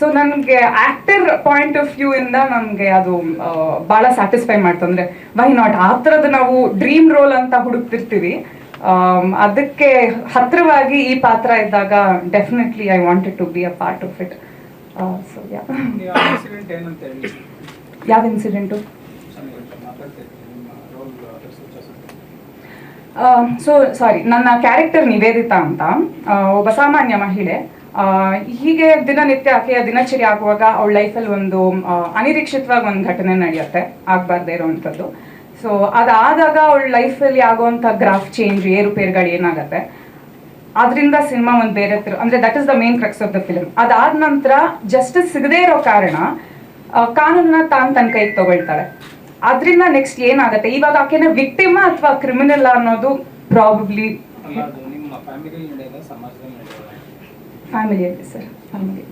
So ನನಗೆ actor point of view ಇಂದ ನನಗೆ ಅದು ಬಹಳ ಸ್ಯಾಟಿಸ್ಫೈ ಮಾಡ್ತು. ಅಂದ್ರೆ ವೈ ನಾಟ್ ಆ ಥರದ್ದು ನಾವು ಡ್ರೀಮ್ ರೋಲ್ ಅಂತ ಹುಡುಕ್ತಿರ್ತೀವಿ, ಅದಕ್ಕೆ ಹತ್ರವಾಗಿ ಈ ಪಾತ್ರ ಇದ್ದಾಗ definitely I wanted to be a part of it. So ಯಾವ ಇನ್ಸಿಡೆಂಟು? ಸೊ ಸಾರಿ, ನನ್ನ ಕ್ಯಾರೆಕ್ಟರ್ ನಿವೇದಿತಾ ಅಂತ, ಒಬ್ಬ ಸಾಮಾನ್ಯ ಮಹಿಳೆ. ಹೀಗೆ ದಿನನಿತ್ಯ ಆಕೆಯ ದಿನಚರಿ ಆಗುವಾಗ ಅವಳ ಲೈಫಲ್ಲಿ ಒಂದು ಅನಿರೀಕ್ಷಿತವಾಗಿ ಒಂದು ಘಟನೆ ನಡೆಯುತ್ತೆ, ಆಗಬಾರ್ದೇ ಇರೋವಂಥದ್ದು. ಸೊ ಅದಾದಾಗ ಅವಳ ಲೈಫಲ್ಲಿ ಆಗುವಂಥ ಗ್ರಾಫ್ ಚೇಂಜ್, ಏರುಪೇರುಗಳು ಏನಾಗುತ್ತೆ, ಅದರಿಂದ ಸಿನಿಮಾ ಒಂದು ಬೇರೆ ಅಂದರೆ that is the main crux of the film. ಅದಾದ ನಂತರ ಜಸ್ಟಿಸ್ ಸಿಗದೇ ಇರೋ ಕಾರಣ ಕಾನೂನನ್ನ ತನ್ನ ಕೈಗೆ ತಗೊಳ್ತಾಳೆ. ಅದರಿಂದ ನೆಕ್ಸ್ಟ್ ಏನಾಗುತ್ತೆ, ಇವಾಗ ಆಕೆನ ವಿಕ್ಟಿಮಾ ಅಥವಾ ಕ್ರಿಮಿನಲ್ ಅನ್ನೋದು ಪ್ರಾಬಬ್ಲಿ ಫ್ಯಾಮಿಲಿಯಲ್ಲಿ ಸರ್, ಫ್ಯಾಮಿಲಿ.